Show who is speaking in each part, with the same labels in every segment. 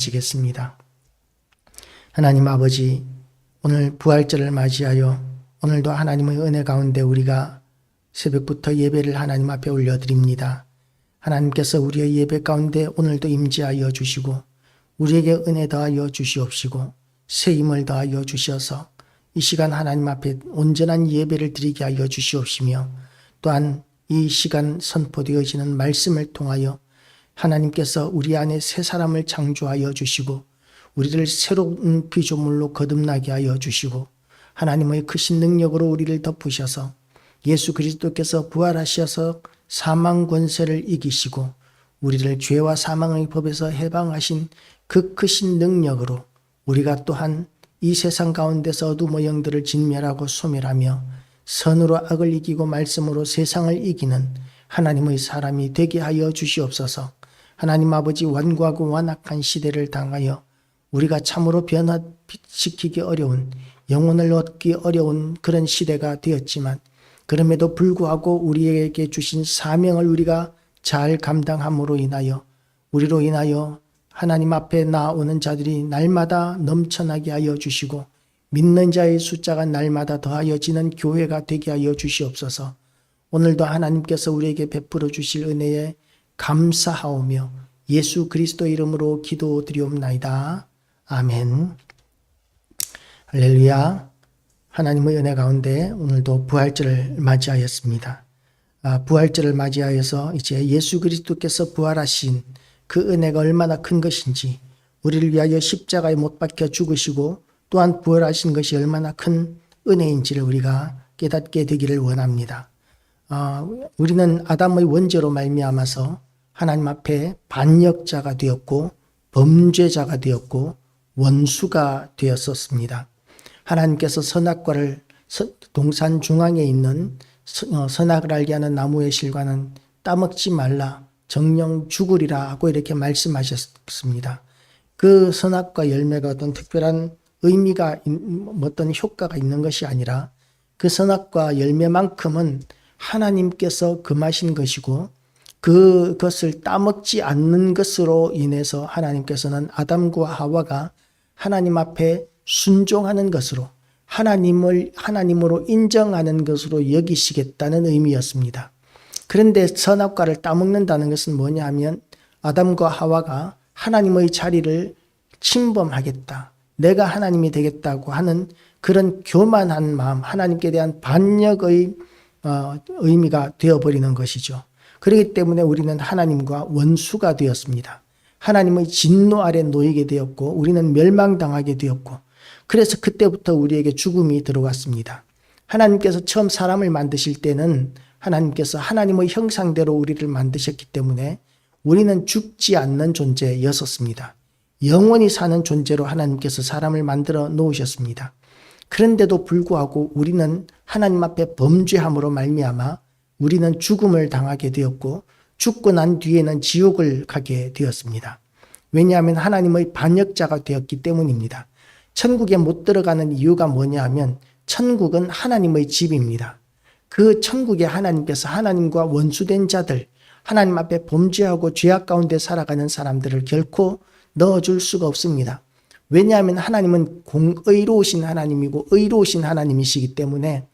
Speaker 1: 시겠습니다. 하나님 아버지, 오늘 부활절을 맞이하여 오늘도 하나님의 은혜 가운데 우리가 새벽부터 예배를 하나님 앞에 올려드립니다. 하나님께서 우리의 예배 가운데 오늘도 임재하여 주시고 우리에게 은혜 더하여 주시옵시고 새 힘을 더하여 주셔서 이 시간 하나님 앞에 온전한 예배를 드리게 하여 주시옵시며 또한 이 시간 선포되어지는 말씀을 통하여 하나님께서 우리 안에 새 사람을 창조하여 주시고 우리를 새로운 피조물로 거듭나게 하여 주시고 하나님의 크신 능력으로 우리를 덮으셔서 예수 그리스도께서 부활하셔서 사망 권세를 이기시고 우리를 죄와 사망의 법에서 해방하신 그 크신 능력으로 우리가 또한 이 세상 가운데서 어둠의 영들을 진멸하고 소멸하며 선으로 악을 이기고 말씀으로 세상을 이기는 하나님의 사람이 되게 하여 주시옵소서. 하나님 아버지, 완고하고 완악한 시대를 당하여 우리가 참으로 변화시키기 어려운, 영혼을 얻기 어려운 그런 시대가 되었지만 그럼에도 불구하고 우리에게 주신 사명을 우리가 잘 감당함으로 인하여 우리로 인하여 하나님 앞에 나오는 자들이 날마다 넘쳐나게 하여 주시고 믿는 자의 숫자가 날마다 더하여지는 교회가 되게 하여 주시옵소서. 오늘도 하나님께서 우리에게 베풀어 주실 은혜에 감사하오며 예수 그리스도 이름으로 기도드리옵나이다. 아멘. 할렐루야. 하나님의 은혜 가운데 오늘도 부활절을 맞이하였습니다. 부활절을 맞이하여서 이제 예수 그리스도께서 부활하신 그 은혜가 얼마나 큰 것인지, 우리를 위하여 십자가에 못 박혀 죽으시고 또한 부활하신 것이 얼마나 큰 은혜인지를 우리가 깨닫게 되기를 원합니다. 우리는 아담의 원죄로 말미암아서 하나님 앞에 반역자가 되었고 범죄자가 되었고 원수가 되었었습니다. 하나님께서 선악과를 동산 중앙에 있는 선악을 알게 하는 나무의 실과는 따먹지 말라, 정령 죽으리라 하고 이렇게 말씀하셨습니다. 그 선악과 열매가 어떤 특별한 의미가, 어떤 효과가 있는 것이 아니라 그 선악과 열매만큼은 하나님께서 금하신 것이고 그것을 따먹지 않는 것으로 인해서 하나님께서는 아담과 하와가 하나님 앞에 순종하는 것으로 하나님으로 인정하는 것으로 여기시겠다는 의미였습니다. 그런데 선악과를 따먹는다는 것은 뭐냐 하면 아담과 하와가 하나님의 자리를 침범하겠다, 내가 하나님이 되겠다고 하는 그런 교만한 마음, 하나님께 대한 반역의 의미가 되어버리는 것이죠. 그렇기 때문에 우리는 하나님과 원수가 되었습니다. 하나님의 진노 아래 놓이게 되었고 우리는 멸망당하게 되었고, 그래서 그때부터 우리에게 죽음이 들어왔습니다. 하나님께서 처음 사람을 만드실 때는 하나님께서 하나님의 형상대로 우리를 만드셨기 때문에 우리는 죽지 않는 존재였었습니다. 영원히 사는 존재로 하나님께서 사람을 만들어 놓으셨습니다. 그런데도 불구하고 우리는 하나님 앞에 범죄함으로 말미암아 우리는 죽음을 당하게 되었고 죽고 난 뒤에는 지옥을 가게 되었습니다. 왜냐하면 하나님의 반역자가 되었기 때문입니다. 천국에 못 들어가는 이유가 뭐냐 하면 천국은 하나님의 집입니다. 그 천국에 하나님께서 하나님과 원수된 자들, 하나님 앞에 범죄하고 죄악 가운데 살아가는 사람들을 결코 넣어줄 수가 없습니다. 왜냐하면 하나님은 공의로우신 하나님이고 의로우신 하나님이시기 때문에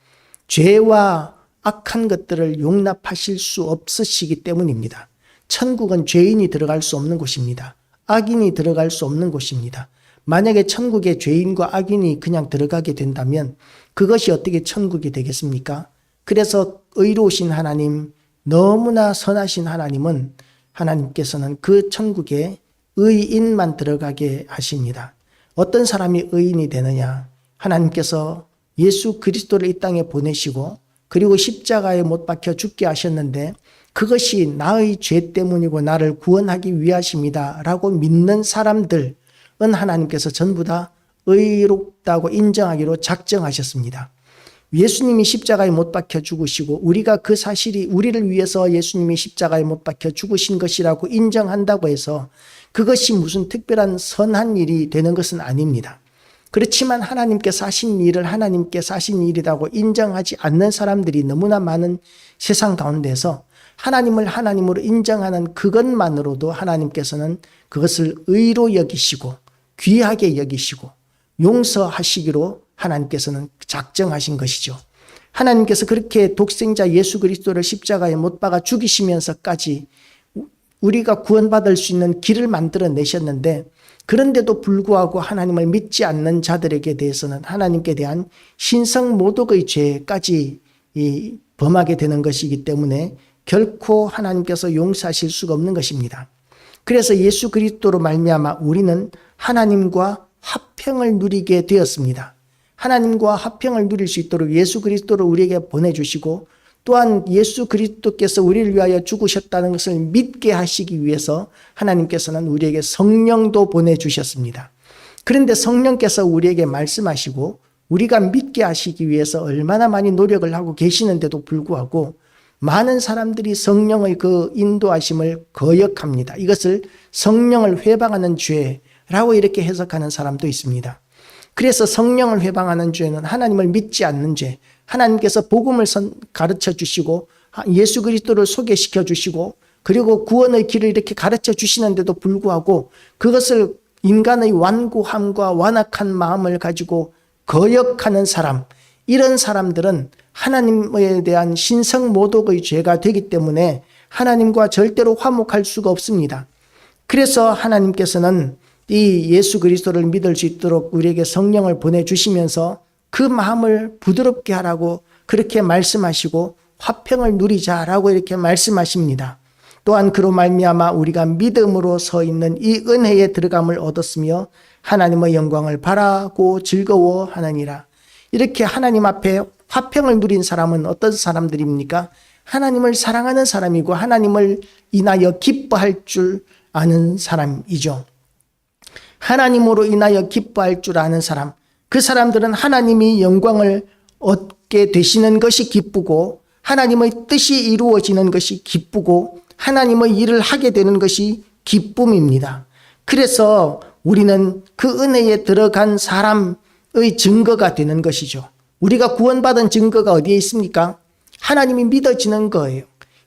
Speaker 1: 죄와 악한 것들을 용납하실 수 없으시기 때문입니다. 천국은 죄인이 들어갈 수 없는 곳입니다. 악인이 들어갈 수 없는 곳입니다. 만약에 천국에 죄인과 악인이 그냥 들어가게 된다면 그것이 어떻게 천국이 되겠습니까? 그래서 의로우신 하나님, 너무나 선하신 하나님은 하나님께서는 그 천국에 의인만 들어가게 하십니다. 어떤 사람이 의인이 되느냐? 하나님께서 예수 그리스도를 이 땅에 보내시고 그리고 십자가에 못 박혀 죽게 하셨는데 그것이 나의 죄 때문이고 나를 구원하기 위하십니다 라고 믿는 사람들은 하나님께서 전부 다 의롭다고 인정하기로 작정하셨습니다. 예수님이 십자가에 못 박혀 죽으시고 우리가 그 사실이 우리를 위해서 예수님이 십자가에 못 박혀 죽으신 것이라고 인정한다고 해서 그것이 무슨 특별한 선한 일이 되는 것은 아닙니다. 그렇지만 하나님께서 하신 일을 하나님께서 하신 일이라고 인정하지 않는 사람들이 너무나 많은 세상 가운데서 하나님을 하나님으로 인정하는 그것만으로도 하나님께서는 그것을 의로 여기시고 귀하게 여기시고 용서하시기로 하나님께서는 작정하신 것이죠. 하나님께서 그렇게 독생자 예수 그리스도를 십자가에 못 박아 죽이시면서까지 우리가 구원받을 수 있는 길을 만들어 내셨는데, 그런데도 불구하고 하나님을 믿지 않는 자들에게 대해서는 하나님께 대한 신성모독의 죄까지 범하게 되는 것이기 때문에 결코 하나님께서 용서하실 수가 없는 것입니다. 그래서 예수 그리스도로 말미암아 우리는 하나님과 화평을 누리게 되었습니다. 하나님과 화평을 누릴 수 있도록 예수 그리스도를 우리에게 보내주시고, 또한 예수 그리스도께서 우리를 위하여 죽으셨다는 것을 믿게 하시기 위해서 하나님께서는 우리에게 성령도 보내주셨습니다. 그런데 성령께서 우리에게 말씀하시고 우리가 믿게 하시기 위해서 얼마나 많이 노력을 하고 계시는데도 불구하고 많은 사람들이 성령의 그 인도하심을 거역합니다. 이것을 성령을 회방하는 죄라고 이렇게 해석하는 사람도 있습니다. 그래서 성령을 회방하는 죄는 하나님을 믿지 않는 죄, 하나님께서 복음을 가르쳐 주시고 예수 그리스도를 소개시켜 주시고 그리고 구원의 길을 이렇게 가르쳐 주시는데도 불구하고 그것을 인간의 완고함과 완악한 마음을 가지고 거역하는 사람, 이런 사람들은 하나님에 대한 신성모독의 죄가 되기 때문에 하나님과 절대로 화목할 수가 없습니다. 그래서 하나님께서는 이 예수 그리스도를 믿을 수 있도록 우리에게 성령을 보내주시면서 그 마음을 부드럽게 하라고 그렇게 말씀하시고 화평을 누리자라고 이렇게 말씀하십니다. 또한 그로 말미암아 우리가 믿음으로 서 있는 이 은혜에 들어감을 얻었으며 하나님의 영광을 바라고 즐거워하느니라. 이렇게 하나님 앞에 화평을 누린 사람은 어떤 사람들입니까? 하나님을 사랑하는 사람이고 하나님을 인하여 기뻐할 줄 아는 사람이죠. 하나님으로 인하여 기뻐할 줄 아는 사람, 그 사람들은 하나님이 영광을 얻게 되시는 것이 기쁘고 하나님의 뜻이 이루어지는 것이 기쁘고 하나님의 일을 하게 되는 것이 기쁨입니다. 그래서 우리는 그 은혜에 들어간 사람의 증거가 되는 것이죠. 우리가 구원받은 증거가 어디에 있습니까? 하나님이 믿어지는 거예요.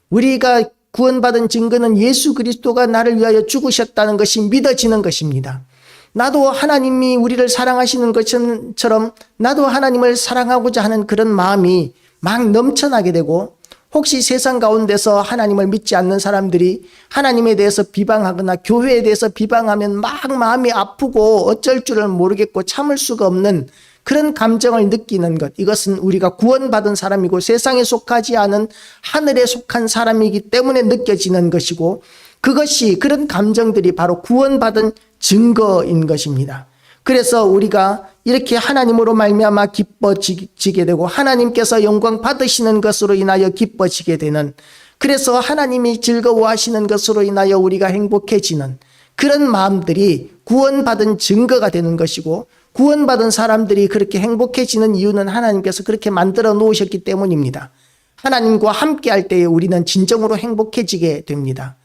Speaker 1: 우리가 구원받은 증거는 예수 그리스도가 나를 위하여 죽으셨다는 것이 믿어지는 것입니다. 나도 하나님이 우리를 사랑하시는 것처럼 나도 하나님을 사랑하고자 하는 그런 마음이 막 넘쳐나게 되고, 혹시 세상 가운데서 하나님을 믿지 않는 사람들이 하나님에 대해서 비방하거나 교회에 대해서 비방하면 막 마음이 아프고 어쩔 줄을 모르겠고 참을 수가 없는 그런 감정을 느끼는 것, 이것은 우리가 구원받은 사람이고 세상에 속하지 않은 하늘에 속한 사람이기 때문에 느껴지는 것이고, 그것이 그런 감정들이 바로 구원받은 증거인 것입니다. 그래서 우리가 이렇게 하나님으로 말미암아 기뻐지게 되고 하나님께서 영광 받으시는 것으로 인하여 기뻐지게 되는, 그래서 하나님이 즐거워하시는 것으로 인하여 우리가 행복해지는 그런 마음들이 구원받은 증거가 되는 것이고, 구원받은 사람들이 그렇게 행복해지는 이유는 하나님께서 그렇게 만들어 놓으셨기 때문입니다. 하나님과 함께 할 때에 우리는 진정으로 행복해지게 됩니다.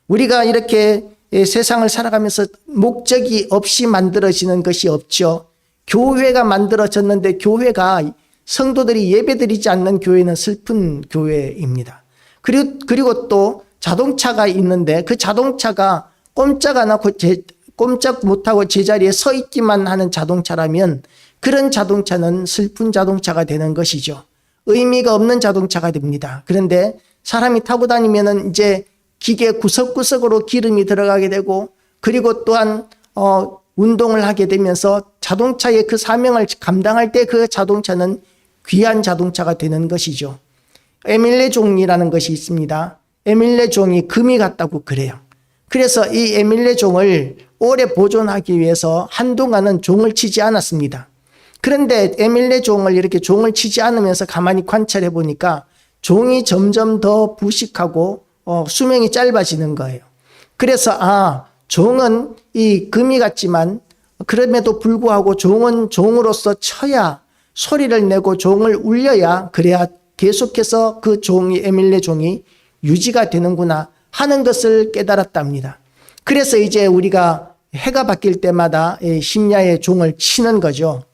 Speaker 1: 우리가 이렇게 세상을 살아가면서 목적이 없이 만들어지는 것이 없죠. 교회가 만들어졌는데 교회가 성도들이 예배드리지 않는 교회는 슬픈 교회입니다. 그리고 또 자동차가 있는데 그 자동차가 꼼짝 못하고 제자리에 서 있기만 하는 자동차라면 그런 자동차는 슬픈 자동차가 되는 것이죠. 의미가 없는 자동차가 됩니다. 그런데 사람이 타고 다니면은 이제 기계 구석구석으로 기름이 들어가게 되고, 그리고 또한 운동을 하게 되면서 자동차의 그 사명을 감당할 때 그 자동차는 귀한 자동차가 되는 것이죠. 에밀레 종이라는 것이 있습니다. 에밀레 종이 금이 같다고 그래요. 그래서 이 에밀레 종을 오래 보존하기 위해서 한동안은 종을 치지 않았습니다. 그런데 에밀레 종을 이렇게 종을 치지 않으면서 가만히 관찰해 보니까 종이 점점 더 부식하고 수명이 짧아지는 거예요. 그래서 종은 이 금이 같지만 그럼에도 불구하고 종은 종으로서 쳐야, 소리를 내고 종을 울려야, 그래야 계속해서 그 종이, 에밀레 종이 유지가 되는구나 하는 것을 깨달았답니다. 그래서 이제 우리가 해가 바뀔 때마다 심야의 종을 치는 거죠.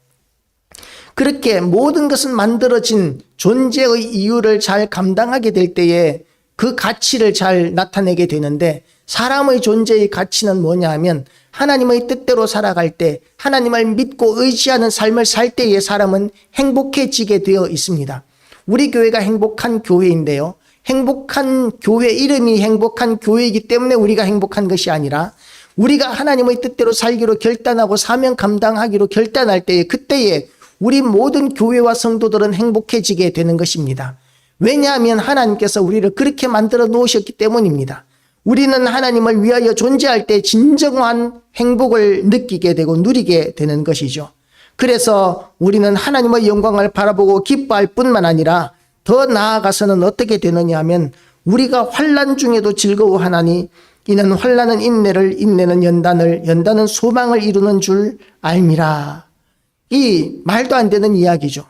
Speaker 1: 그렇게 모든 것은 만들어진 존재의 이유를 잘 감당하게 될 때에 그 가치를 잘 나타내게 되는데, 사람의 존재의 가치는 뭐냐 하면 하나님의 뜻대로 살아갈 때, 하나님을 믿고 의지하는 삶을 살 때에 사람은 행복해지게 되어 있습니다. 우리 교회가 행복한 교회인데요, 행복한 교회 이름이 행복한 교회이기 때문에 우리가 행복한 것이 아니라, 우리가 하나님의 뜻대로 살기로 결단하고 사명 감당하기로 결단할 때에, 그때에 우리 모든 교회와 성도들은 행복해지게 되는 것입니다. 왜냐하면 하나님께서 우리를 그렇게 만들어 놓으셨기 때문입니다. 우리는 하나님을 위하여 존재할 때 진정한 행복을 느끼게 되고 누리게 되는 것이죠. 그래서 우리는 하나님의 영광을 바라보고 기뻐할 뿐만 아니라 더 나아가서는 어떻게 되느냐 하면, 우리가 환난 중에도 즐거워하나니 이는 환난은 인내를, 인내는 연단을, 연단은 소망을 이루는 줄 알미라. 이 말도 안 되는 이야기죠.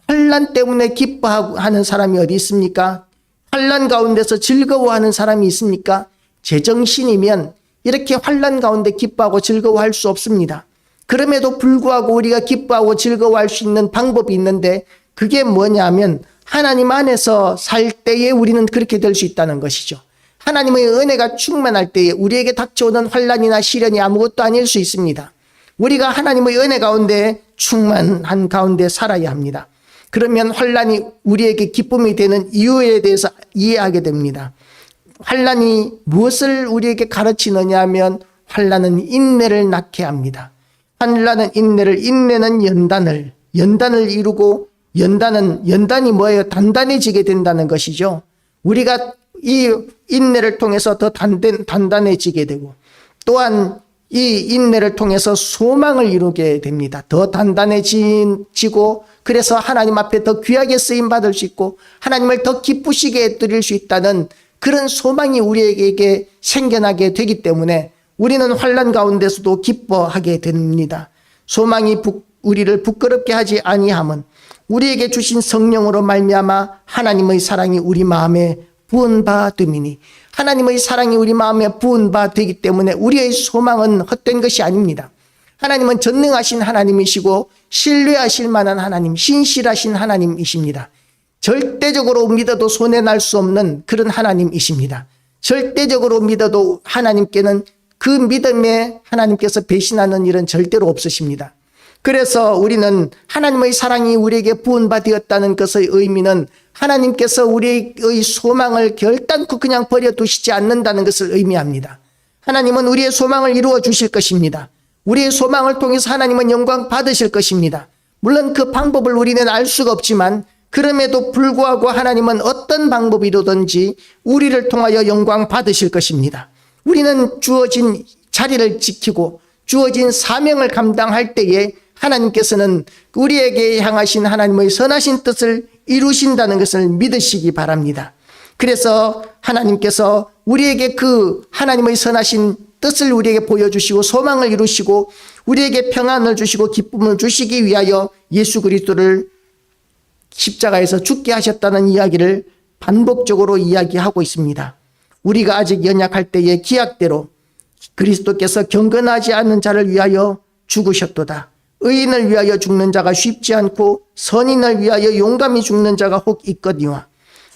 Speaker 1: 환난 때문에 기뻐하는 사람이 어디 있습니까? 환난 가운데서 즐거워하는 사람이 있습니까? 제정신이면 이렇게 환난 가운데 기뻐하고 즐거워할 수 없습니다. 그럼에도 불구하고 우리가 기뻐하고 즐거워할 수 있는 방법이 있는데, 그게 뭐냐 하면 하나님 안에서 살 때에 우리는 그렇게 될 수 있다는 것이죠. 하나님의 은혜가 충만할 때에 우리에게 닥쳐오는 환난이나 시련이 아무것도 아닐 수 있습니다. 우리가 하나님의 은혜 가운데 충만한 가운데 살아야 합니다. 그러면 환난이 우리에게 기쁨이 되는 이유에 대해서 이해하게 됩니다. 환난이 무엇을 우리에게 가르치느냐 하면, 환난은 인내를 낳게 합니다. 환난은 인내를, 인내는 연단을 이루고, 연단이 뭐예요? 단단해지게 된다는 것이죠. 우리가 이 인내를 통해서 더 단단해지게 되고, 또한 이 인내를 통해서 소망을 이루게 됩니다. 더 단단해지고, 그래서 하나님 앞에 더 귀하게 쓰임 받을 수 있고 하나님을 더 기쁘시게 해드릴 수 있다는 그런 소망이 우리에게 생겨나게 되기 때문에 우리는 환난 가운데서도 기뻐하게 됩니다. 소망이 우리를 부끄럽게 하지 아니함은 우리에게 주신 성령으로 말미암아 하나님의 사랑이 우리 마음에 부은 바 됨이니, 하나님의 사랑이 우리 마음에 부은 바 되기 때문에 우리의 소망은 헛된 것이 아닙니다. 하나님은 전능하신 하나님이시고 신뢰하실 만한 하나님, 신실하신 하나님이십니다. 절대적으로 믿어도 손해날 수 없는 그런 하나님이십니다. 절대적으로 믿어도 하나님께는 그 믿음에 하나님께서 배신하는 일은 절대로 없으십니다. 그래서 우리는 하나님의 사랑이 우리에게 부은 바 되었다는 것의 의미는 하나님께서 우리의 소망을 결단코 그냥 버려두시지 않는다는 것을 의미합니다. 하나님은 우리의 소망을 이루어 주실 것입니다. 우리의 소망을 통해서 하나님은 영광 받으실 것입니다. 물론 그 방법을 우리는 알 수가 없지만, 그럼에도 불구하고 하나님은 어떤 방법이로든지 우리를 통하여 영광 받으실 것입니다. 우리는 주어진 자리를 지키고 주어진 사명을 감당할 때에 하나님께서는 우리에게 향하신 하나님의 선하신 뜻을 이루신다는 것을 믿으시기 바랍니다. 그래서 하나님께서 우리에게 그 하나님의 선하신 뜻을 우리에게 보여주시고 소망을 이루시고 우리에게 평안을 주시고 기쁨을 주시기 위하여 예수 그리스도를 십자가에서 죽게 하셨다는 이야기를 반복적으로 이야기하고 있습니다. 우리가 아직 연약할 때의 기약대로 그리스도께서 경건하지 않는 자를 위하여 죽으셨도다. 의인을 위하여 죽는 자가 쉽지 않고 선인을 위하여 용감히 죽는 자가 혹 있거니와,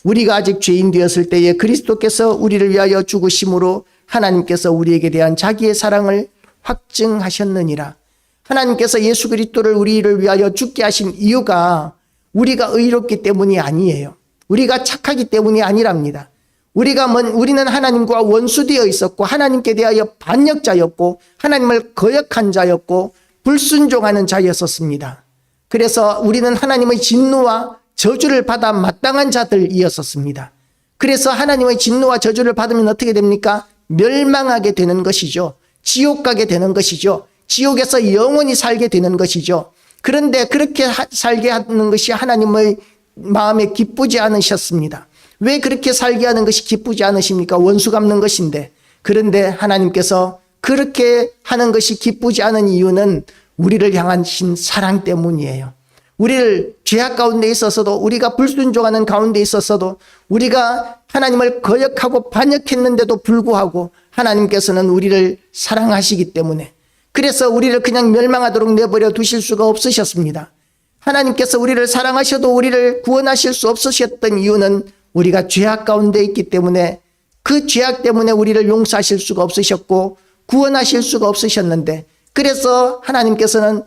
Speaker 1: 우리가 아직 죄인 되었을 때에 그리스도께서 우리를 위하여 죽으심으로 하나님께서 우리에게 대한 자기의 사랑을 확증하셨느니라. 하나님께서 예수 그리스도를 우리를 위하여 죽게 하신 이유가 우리가 의롭기 때문이 아니에요. 우리가 착하기 때문이 아니랍니다. 우리는 하나님과 원수되어 있었고 하나님께 대하여 반역자였고 하나님을 거역한 자였고 불순종하는 자였었습니다. 그래서 우리는 하나님의 진노와 저주를 받아 마땅한 자들이었었습니다. 그래서 하나님의 진노와 저주를 받으면 어떻게 됩니까? 멸망하게 되는 것이죠. 지옥 가게 되는 것이죠. 지옥에서 영원히 살게 되는 것이죠. 그런데 그렇게 살게 하는 것이 하나님의 마음에 기쁘지 않으셨습니다. 왜 그렇게 살게 하는 것이 기쁘지 않으십니까? 원수 갚는 것인데. 그런데 하나님께서 그렇게 하는 것이 기쁘지 않은 이유는 우리를 향하신 사랑 때문이에요. 우리를 죄악 가운데 있어서도, 우리가 불순종하는 가운데 있어서도, 우리가 하나님을 거역하고 반역했는데도 불구하고 하나님께서는 우리를 사랑하시기 때문에, 그래서 우리를 그냥 멸망하도록 내버려 두실 수가 없으셨습니다. 하나님께서 우리를 사랑하셔도 우리를 구원하실 수 없으셨던 이유는 우리가 죄악 가운데 있기 때문에 그 죄악 때문에 우리를 용서하실 수가 없으셨고 구원하실 수가 없으셨는데, 그래서 하나님께서는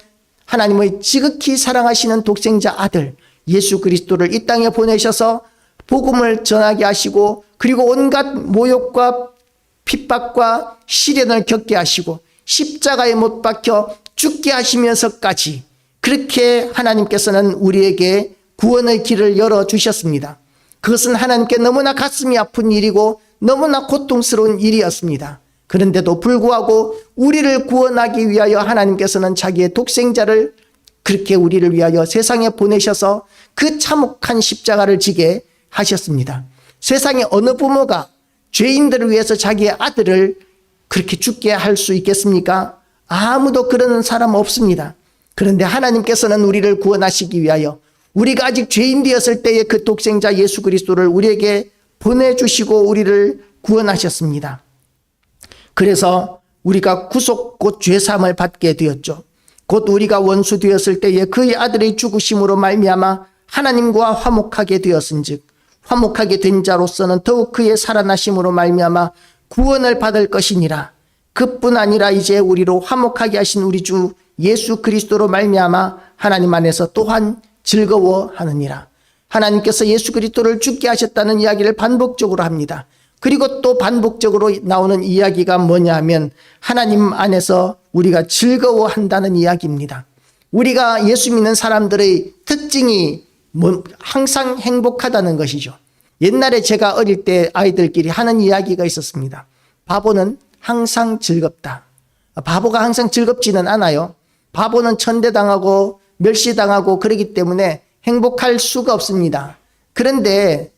Speaker 1: 하나님의 지극히 사랑하시는 독생자 아들 예수 그리스도를 이 땅에 보내셔서 복음을 전하게 하시고, 그리고 온갖 모욕과 핍박과 시련을 겪게 하시고 십자가에 못 박혀 죽게 하시면서까지 그렇게 하나님께서는 우리에게 구원의 길을 열어주셨습니다. 그것은 하나님께 너무나 가슴이 아픈 일이고 너무나 고통스러운 일이었습니다. 그런데도 불구하고 우리를 구원하기 위하여 하나님께서는 자기의 독생자를 그렇게 우리를 위하여 세상에 보내셔서 그 참혹한 십자가를 지게 하셨습니다. 세상에 어느 부모가 죄인들을 위해서 자기의 아들을 그렇게 죽게 할 수 있겠습니까? 아무도 그러는 사람 없습니다. 그런데 하나님께서는 우리를 구원하시기 위하여 우리가 아직 죄인 되었을 때에 그 독생자 예수 그리스도를 우리에게 보내주시고 우리를 구원하셨습니다. 그래서 우리가 구속 곧 죄사함을 받게 되었죠. 곧 우리가 원수 되었을 때에 그의 아들의 죽으심으로 말미암아 하나님과 화목하게 되었은즉 화목하게 된 자로서는 더욱 그의 살아나심으로 말미암아 구원을 받을 것이니라. 그뿐 아니라 이제 우리로 화목하게 하신 우리 주 예수 그리스도로 말미암아 하나님 안에서 또한 즐거워하느니라. 하나님께서 예수 그리스도를 죽게 하셨다는 이야기를 반복적으로 합니다. 그리고 또 반복적으로 나오는 이야기가 뭐냐 하면 하나님 안에서 우리가 즐거워한다는 이야기입니다. 우리가 예수 믿는 사람들의 특징이 항상 행복하다는 것이죠. 옛날에 제가 어릴 때 아이들끼리 하는 이야기가 있었습니다. 바보는 항상 즐겁다. 바보가 항상 즐겁지는 않아요. 바보는 천대당하고 멸시당하고 그러기 때문에 행복할 수가 없습니다. 그런데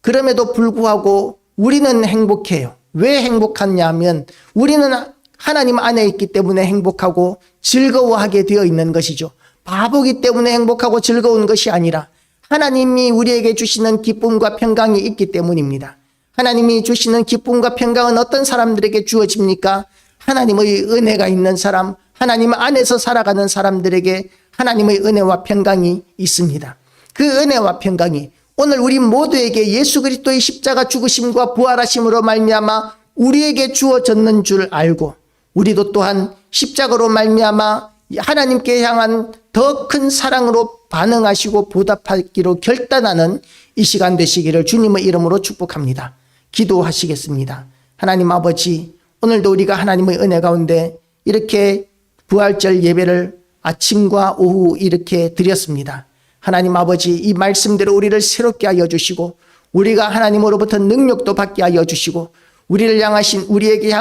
Speaker 1: 그럼에도 불구하고 우리는 행복해요. 왜 행복하냐 하면 우리는 하나님 안에 있기 때문에 행복하고 즐거워하게 되어 있는 것이죠. 바보기 때문에 행복하고 즐거운 것이 아니라 하나님이 우리에게 주시는 기쁨과 평강이 있기 때문입니다. 하나님이 주시는 기쁨과 평강은 어떤 사람들에게 주어집니까? 하나님의 은혜가 있는 사람, 하나님 안에서 살아가는 사람들에게 하나님의 은혜와 평강이 있습니다. 그 은혜와 평강이 오늘 우리 모두에게 예수 그리스도의 십자가 죽으심과 부활하심으로 말미암아 우리에게 주어졌는 줄 알고 우리도 또한 십자가로 말미암아 하나님께 향한 더 큰 사랑으로 반응하시고 보답하기로 결단하는 이 시간 되시기를 주님의 이름으로 축복합니다. 기도하시겠습니다. 하나님 아버지, 오늘도 우리가 하나님의 은혜 가운데 이렇게 부활절 예배를 아침과 오후 이렇게 드렸습니다. 하나님 아버지, 이 말씀대로 우리를 새롭게 하여 주시고 우리가 하나님으로부터 능력도 받게 하여 주시고 우리를 향하신 우리에게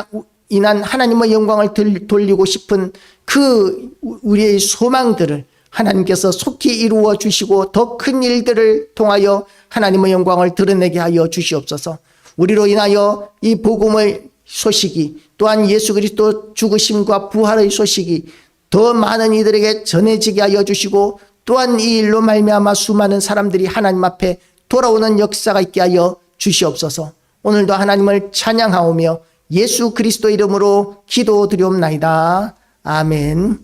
Speaker 1: 인한 하나님의 영광을 돌리고 싶은 그 우리의 소망들을 하나님께서 속히 이루어 주시고 더 큰 일들을 통하여 하나님의 영광을 드러내게 하여 주시옵소서. 우리로 인하여 이 복음의 소식이 또한 예수 그리스도 죽으심과 부활의 소식이 더 많은 이들에게 전해지게 하여 주시고 또한 이 일로 말미암아 수많은 사람들이 하나님 앞에 돌아오는 역사가 있게 하여 주시옵소서. 오늘도 하나님을 찬양하오며 예수 그리스도 이름으로 기도드리옵나이다. 아멘.